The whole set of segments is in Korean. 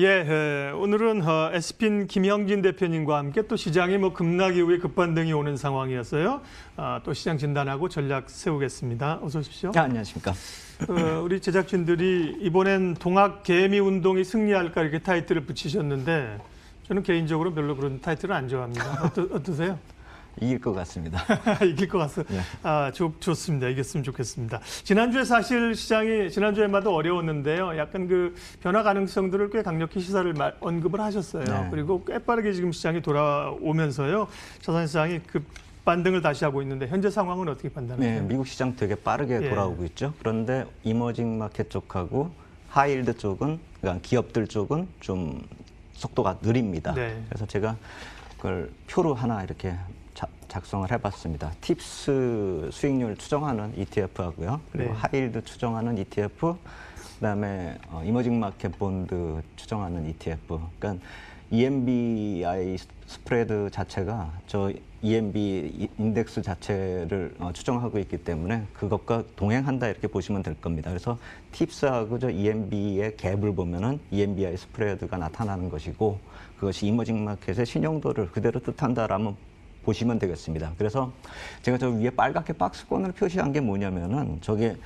오늘은 에스핀 김형진 대표님과 함께 또 시장이 급락 이후에 급반등이 오는 상황이었어요. 또 시장 진단하고 전략 세우겠습니다. 어서 오십시오. 안녕하십니까. 우리 제작진들이 이번엔 동학 개미 운동이 승리할까 이렇게 타이틀을 붙이셨는데 저는 개인적으로 별로 그런 타이틀을 안 좋아합니다. 어떠세요? 이길 것 같습니다. 이길 것 같습니다. 네. 좋습니다. 이겼으면 좋겠습니다. 지난주에 사실 시장이 지난주에마다 어려웠는데요. 약간 그 변화 가능성들을 꽤 강력히 시사를 언급을 하셨어요. 네. 그리고 꽤 빠르게 지금 시장이 돌아오면서요. 자산시장이 급반등을 다시 하고 있는데 현재 상황은 어떻게 판단하세요? 네, 미국 시장 되게 빠르게 돌아오고 있죠. 그런데 이머징 마켓 쪽하고 하이힐드 쪽은, 그러니까 기업들 쪽은 좀 속도가 느립니다. 네. 그래서 제가 그걸 표로 하나 이렇게 작성을 해봤습니다. 팁스 수익률 추정하는 ETF하고요. 그리고 네. 하이힐드 추정하는 ETF, 그다음에 이머징 마켓 본드 추정하는 ETF. 그러니까 EMBI 스프레드 자체가 저 EMB 인덱스 자체를 추정하고 있기 때문에 그것과 동행한다 이렇게 보시면 될 겁니다. 그래서 팁스하고 저 EMB의 갭을 보면은 EMBI 스프레드가 나타나는 것이고 그것이 이머징 마켓의 신용도를 그대로 뜻한다라면 보시면 되겠습니다. 그래서 제가 저 위에 빨갛게 박스권을 표시한 게 뭐냐면은 저게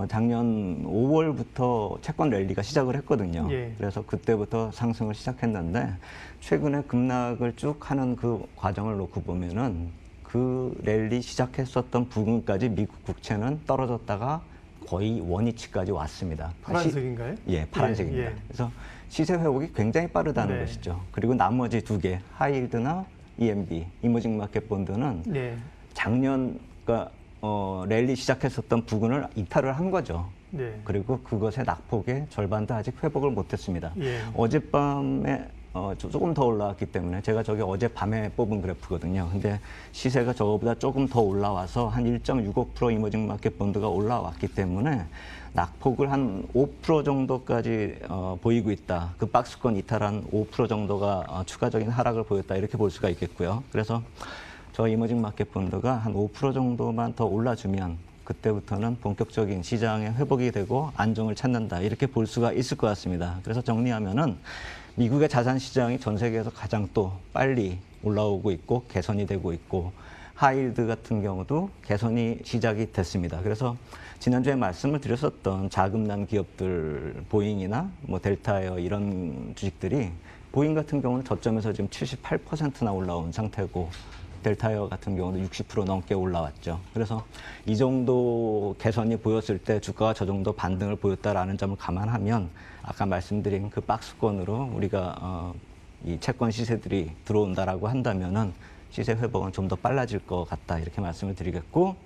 작년 5월부터 채권 랠리가 시작을 했거든요. 예. 그래서 그때부터 상승을 시작했는데 최근에 급락을 쭉 하는 그 과정을 놓고 보면은 그 랠리 시작했었던 부근까지 미국 국채는 떨어졌다가 거의 원위치까지 왔습니다. 파란색인가요? 예, 파란색입니다. 예. 그래서 시세 회복이 굉장히 빠르다는 네. 것이죠. 그리고 나머지 두 개, 하이힐드나 EMB, 이머징 마켓 본드는 네. 작년 그러니까 랠리 시작했었던 부근을 이탈을 한 거죠. 네. 그리고 그것의 낙폭의 절반도 아직 회복을 못했습니다. 예. 어젯밤에 조금 더 올라왔기 때문에 제가 저게 어젯밤에 뽑은 그래프거든요. 근데 시세가 저거보다 조금 더 올라와서 한 1.65% 이머징 마켓 본드가 올라왔기 때문에 낙폭을 한 5% 정도까지 보이고 있다. 그 박스권 이탈한 5% 정도가 추가적인 하락을 보였다. 이렇게 볼 수가 있겠고요. 그래서 저 이머징 마켓 본드가 한 5% 정도만 더 올라주면 그때부터는 본격적인 시장의 회복이 되고 안정을 찾는다. 이렇게 볼 수가 있을 것 같습니다. 그래서 정리하면은 미국의 자산 시장이 전 세계에서 가장 또 빨리 올라오고 있고 개선이 되고 있고 하이힐드 같은 경우도 개선이 시작이 됐습니다. 그래서 지난주에 말씀을 드렸었던 자금난 기업들 보잉이나 뭐 델타에어 이런 주식들이 보잉 같은 경우는 저점에서 지금 78%나 올라온 상태고 델타에어 같은 경우도 60% 넘게 올라왔죠. 그래서 이 정도 개선이 보였을 때 주가가 저 정도 반등을 보였다라는 점을 감안하면 아까 말씀드린 그 박스권으로 우리가 이 채권 시세들이 들어온다라고 한다면은 시세 회복은 좀 더 빨라질 것 같다 이렇게 말씀을 드리겠고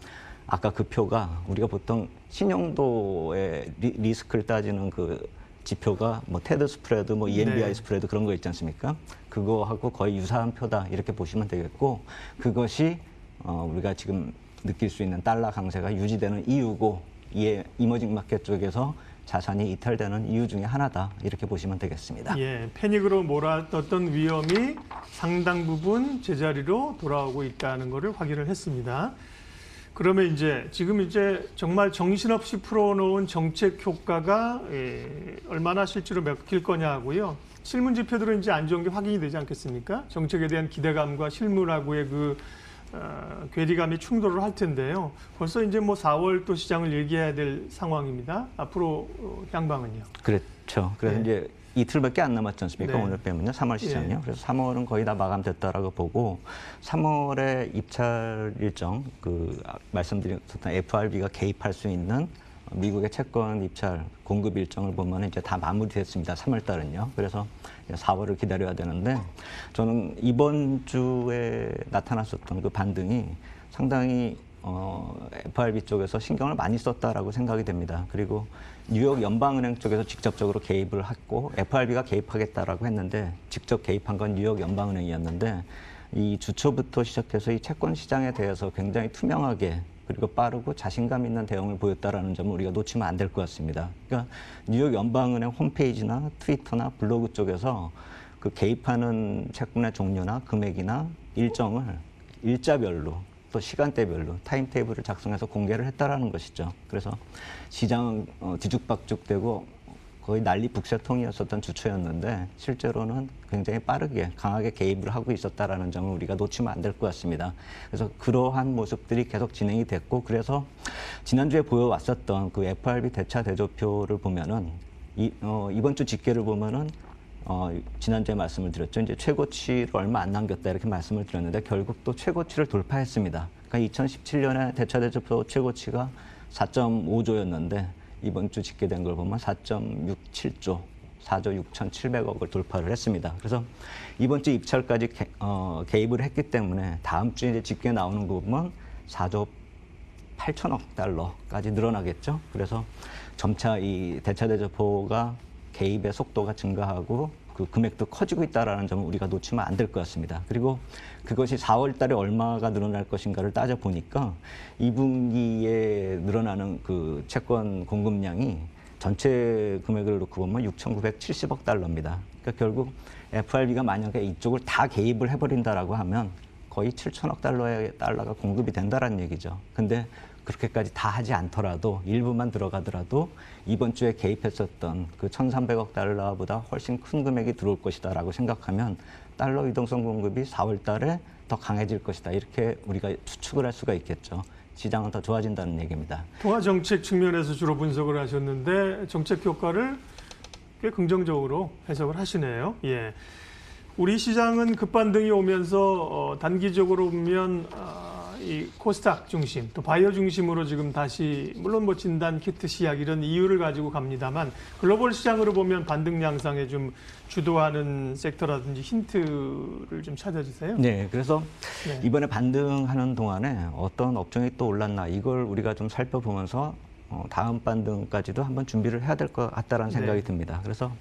아까 그 표가 우리가 보통 신용도의 리스크를 따지는 그 지표가 뭐 테드 스프레드, 뭐 EMBI 네. 스프레드 그런 거 있지 않습니까? 그거하고 거의 유사한 표다 이렇게 보시면 되겠고 그것이 우리가 지금 느낄 수 있는 달러 강세가 유지되는 이유고 이에 이머징 마켓 쪽에서 자산이 이탈되는 이유 중에 하나다 이렇게 보시면 되겠습니다. 예, 패닉으로 몰아떴던 위험이 상당 부분 제자리로 돌아오고 있다는 것을 확인을 했습니다. 그러면 이제 지금 정말 정신없이 풀어놓은 정책 효과가 얼마나 실제로 먹힐 거냐 하고요. 실문 지표들은 이제 안 좋은 게 확인이 되지 않겠습니까? 정책에 대한 기대감과 실무라고의 그 괴리감이 충돌을 할 텐데요. 벌써 이제 뭐 4월 또 시장을 얘기해야 될 상황입니다. 앞으로 향방은요? 그렇죠. 그래서 네. 이제 이틀밖에 안 남았지 않습니까? 네. 오늘 빼면요. 3월 시장이요. 예. 그래서 3월은 거의 다 마감됐다라고 보고 3월에 입찰 일정, 그 말씀드렸던 FRB가 개입할 수 있는 미국의 채권 입찰 공급 일정을 보면 이제 다 마무리됐습니다. 3월 달은요. 그래서 4월을 기다려야 되는데 저는 이번 주에 나타났었던 그 반등이 상당히 FRB 쪽에서 신경을 많이 썼다라고 생각이 됩니다. 그리고 뉴욕 연방은행 쪽에서 직접적으로 개입을 했고 FRB가 개입하겠다라고 했는데 직접 개입한 건 뉴욕 연방은행이었는데 이 주초부터 시작해서 이 채권 시장에 대해서 굉장히 투명하게 그리고 빠르고 자신감 있는 대응을 보였다라는 점을 우리가 놓치면 안 될 것 같습니다. 그러니까 뉴욕 연방은행 홈페이지나 트위터나 블로그 쪽에서 그 개입하는 채권의 종류나 금액이나 일정을 일자별로 또 시간대별로 타임테이블을 작성해서 공개를 했다라는 것이죠. 그래서 시장은 뒤죽박죽되고 거의 난리 북새통이었었던 주초였는데 실제로는 굉장히 빠르게 강하게 개입을 하고 있었다라는 점을 우리가 놓치면 안 될 것 같습니다. 그래서 그러한 모습들이 계속 진행이 됐고 그래서 지난주에 보여왔었던 그 FRB 대차 대조표를 보면은 이번 주 집계를 보면은 지난주에 말씀을 드렸죠. 이제 최고치를 얼마 안 남겼다 이렇게 말씀을 드렸는데 결국 또 최고치를 돌파했습니다. 그러니까 2017년에 대차 대조표 최고치가 4.5조였는데 이번 주 집계된 걸 보면 4.67조, 4조 6,700억을 돌파를 했습니다. 그래서 이번 주 입찰까지 개입을 했기 때문에 다음 주에 이제 집계 나오는 거 보면 4조 8천억 달러까지 늘어나겠죠. 그래서 점차 이 대차 대조표가 개입의 속도가 증가하고 그 금액도 커지고 있다라는 점을 우리가 놓치면 안 될 것 같습니다. 그리고 그것이 4월 달에 얼마가 늘어날 것인가를 따져 보니까 2분기에 늘어나는 그 채권 공급량이 전체 금액을 놓고 보면 6,970억 달러입니다. 그러니까 결국 FRB가 만약에 이쪽을 다 개입을 해버린다라고 하면 거의 7천억 달러가 공급이 된다라는 얘기죠. 근데 그렇게까지 다 하지 않더라도 일부만 들어가더라도 이번 주에 개입했었던 그 1,300억 달러보다 훨씬 큰 금액이 들어올 것이다라고 생각하면 달러 유동성 공급이 4월 달에 더 강해질 것이다. 이렇게 우리가 추측을 할 수가 있겠죠. 시장은 더 좋아진다는 얘기입니다. 통화 정책 측면에서 주로 분석을 하셨는데 정책 효과를 꽤 긍정적으로 해석을 하시네요. 예. 우리 시장은 급반등이 오면서 단기적으로 보면 이 코스닥 중심, 또 바이오 중심으로 지금 다시 물론 뭐 진단 키트 시약 이런 이유를 가지고 갑니다만 글로벌 시장으로 보면 반등 양상에 좀 주도하는 섹터라든지 힌트를 좀 찾아주세요. 네, 그래서 이번에 반등하는 동안에 어떤 업종이 또 올랐나 이걸 우리가 좀 살펴보면서 다음 반등까지도 한번 준비를 해야 될 것 같다라는 생각이 듭니다. 그래서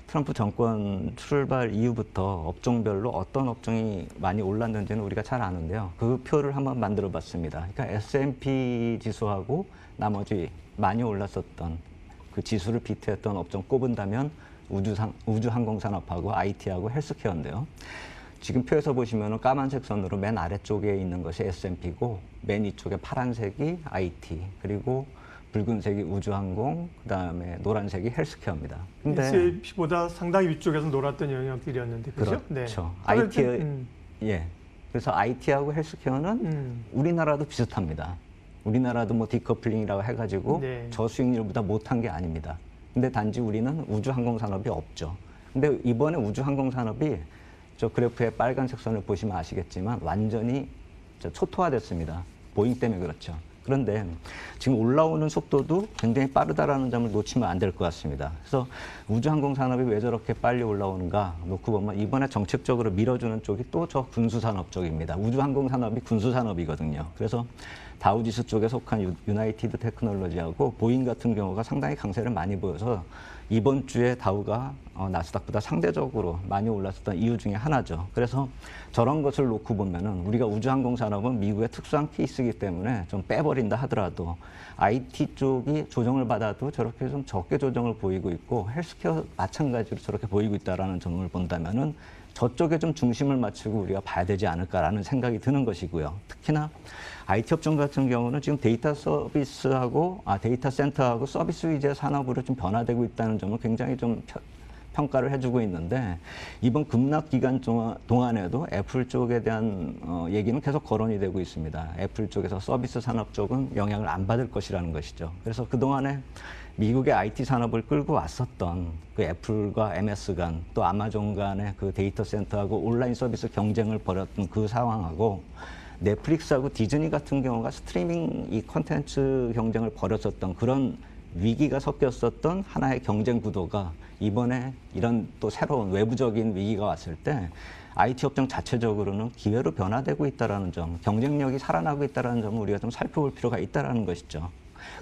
트럼프 정권 출발 이후부터 업종별로 어떤 업종이 많이 올랐는지는 우리가 잘 아는데요. 그 표를 한번 만들어 봤습니다. 그러니까 S&P 지수하고 나머지 많이 올랐었던 그 지수를 비트했던 업종 꼽은다면 우주항공산업하고 IT하고 헬스케어인데요. 지금 표에서 보시면 까만색 선으로 맨 아래쪽에 있는 것이 S&P고 맨 위쪽에 파란색이 IT 그리고 붉은색이 우주항공, 그다음에 노란색이 헬스케어입니다. 근데 S&P보다 상당히 위쪽에서 놀았던 영역들이었는데 그렇죠? 그렇죠. 네. IT 예. 그래서 IT하고 헬스케어는 우리나라도 비슷합니다. 우리나라도 뭐 디커플링이라고 해가지고 저수익률보다 못한 게 아닙니다. 근데 단지 우리는 우주항공 산업이 없죠. 근데 이번에 우주항공 산업이 저 그래프의 빨간색 선을 보시면 아시겠지만 완전히 초토화됐습니다. 보잉 때문에 그렇죠. 그런데 지금 올라오는 속도도 굉장히 빠르다라는 점을 놓치면 안 될 것 같습니다. 그래서 우주항공 산업이 왜 저렇게 빨리 올라오는가 놓고 보면 이번에 정책적으로 밀어주는 쪽이 또 저 군수산업 쪽입니다. 우주항공 산업이 군수산업이거든요. 그래서 다우지수 쪽에 속한 유나이티드 테크놀로지하고 보잉 같은 경우가 상당히 강세를 많이 보여서 이번 주에 다우가 나스닥보다 상대적으로 많이 올랐었던 이유 중에 하나죠. 그래서 저런 것을 놓고 보면은 우리가 우주항공 산업은 미국의 특수한 케이스이기 때문에 좀 빼버린다 하더라도 IT 쪽이 조정을 받아도 저렇게 좀 적게 조정을 보이고 있고 헬스케어 마찬가지로 저렇게 보이고 있다라는 점을 본다면은 저쪽에 좀 중심을 맞추고 우리가 봐야 되지 않을까라는 생각이 드는 것이고요. 특히나 IT 업종 같은 경우는 지금 데이터 서비스하고 데이터 센터하고 서비스 위주의 산업으로 좀 변화되고 있다는 점을 굉장히 좀 평가를 해주고 있는데 이번 급락 기간 동안에도 애플 쪽에 대한 얘기는 계속 거론이 되고 있습니다. 애플 쪽에서 서비스 산업 쪽은 영향을 안 받을 것이라는 것이죠. 그래서 그동안에 미국의 IT 산업을 끌고 왔었던 그 애플과 MS 간 또 아마존 간의 그 데이터 센터하고 온라인 서비스 경쟁을 벌였던 그 상황하고 넷플릭스하고 디즈니 같은 경우가 스트리밍 이 콘텐츠 경쟁을 벌였었던 그런 위기가 섞였었던 하나의 경쟁 구도가 이번에 이런 또 새로운 외부적인 위기가 왔을 때 IT 업종 자체적으로는 기회로 변화되고 있다는 점, 경쟁력이 살아나고 있다는 점을 우리가 좀 살펴볼 필요가 있다는 것이죠.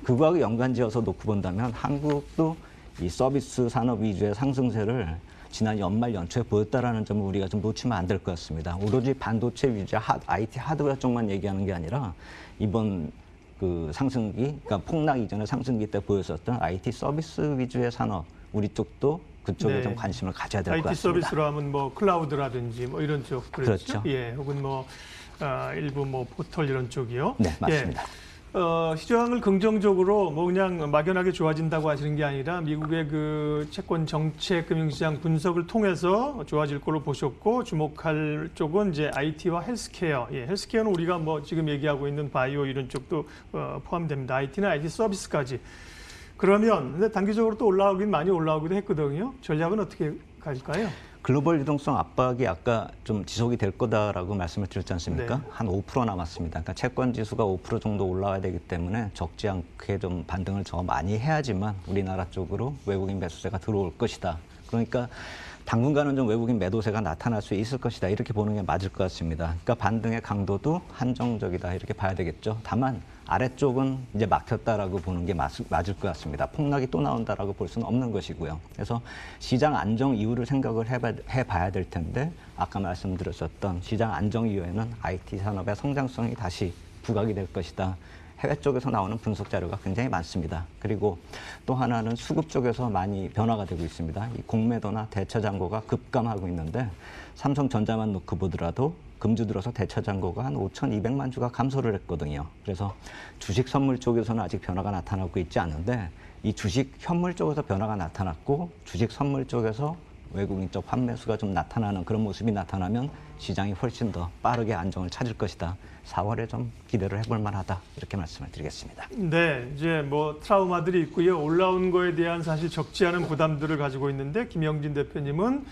그거하고 연관지어서 놓고 본다면 한국도 이 서비스 산업 위주의 상승세를 지난 연말 연초에 보였다라는 점을 우리가 좀 놓치면 안 될 것 같습니다. 오로지 반도체 위주의 IT 하드웨어 쪽만 얘기하는 게 아니라 이번 그 상승기, 그러니까 폭락 이전의 상승기 때 보였었던 IT 서비스 위주의 산업, 우리 쪽도 그쪽에 좀 관심을 가져야 될 것 같습니다. IT 서비스로 하면 뭐 클라우드라든지 뭐 이런 쪽 그렇죠. 그렇죠. 예, 혹은 뭐 일부 뭐 포털 이런 쪽이요. 네, 맞습니다. 시장을 긍정적으로 뭐 그냥 막연하게 좋아진다고 하시는 게 아니라 미국의 그 채권 정책 금융시장 분석을 통해서 좋아질 걸로 보셨고 주목할 쪽은 이제 IT와 헬스케어. 예, 헬스케어는 우리가 뭐 지금 얘기하고 있는 바이오 이런 쪽도 포함됩니다. IT는 IT 서비스까지. 그러면 근데 단기적으로 또 올라오긴 많이 올라오기도 했거든요. 전략은 어떻게 가질까요? 글로벌 유동성 압박이 아까 좀 지속이 될 거다라고 말씀을 드렸지 않습니까? 네. 한 5% 남았습니다. 그러니까 채권 지수가 5% 정도 올라와야 되기 때문에 적지 않게 좀 반등을 더 많이 해야지만 우리나라 쪽으로 외국인 매수세가 들어올 것이다. 그러니까 당분간은 좀 외국인 매도세가 나타날 수 있을 것이다. 이렇게 보는 게 맞을 것 같습니다. 그러니까 반등의 강도도 한정적이다. 이렇게 봐야 되겠죠. 다만 아래쪽은 이제 막혔다라고 보는 게 맞을 것 같습니다. 폭락이 또 나온다라고 볼 수는 없는 것이고요. 그래서 시장 안정 이유를 생각을 해봐야 될 텐데 아까 말씀드렸었던 시장 안정 이후에는 IT 산업의 성장성이 다시 부각이 될 것이다. 해외 쪽에서 나오는 분석 자료가 굉장히 많습니다. 그리고 또 하나는 수급 쪽에서 많이 변화가 되고 있습니다. 이 공매도나 대차 잔고가 급감하고 있는데 삼성전자만 놓고 보더라도 금주 들어서 대차 잔고가 한 5,200만 주가 감소를 했거든요. 그래서 주식 선물 쪽에서는 아직 변화가 나타나고 있지 않은데 이 주식 현물 쪽에서 변화가 나타났고 주식 선물 쪽에서 외국인적 환매수가 좀 나타나는 그런 모습이 나타나면 시장이 훨씬 더 빠르게 안정을 찾을 것이다. 4월에 좀 기대를 해볼 만하다. 이렇게 말씀을 드리겠습니다. 네, 이제 뭐 트라우마들이 있고요. 올라온 거에 대한 사실 적지 않은 부담들을 가지고 있는데 김영진 대표님은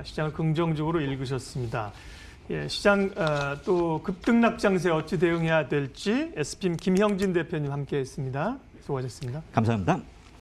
시장을 긍정적으로 읽으셨습니다. 예, 시장 또 급등락 장세 어찌 대응해야 될지 SPM 김형진 대표님 함께했습니다. 수고하셨습니다. 감사합니다.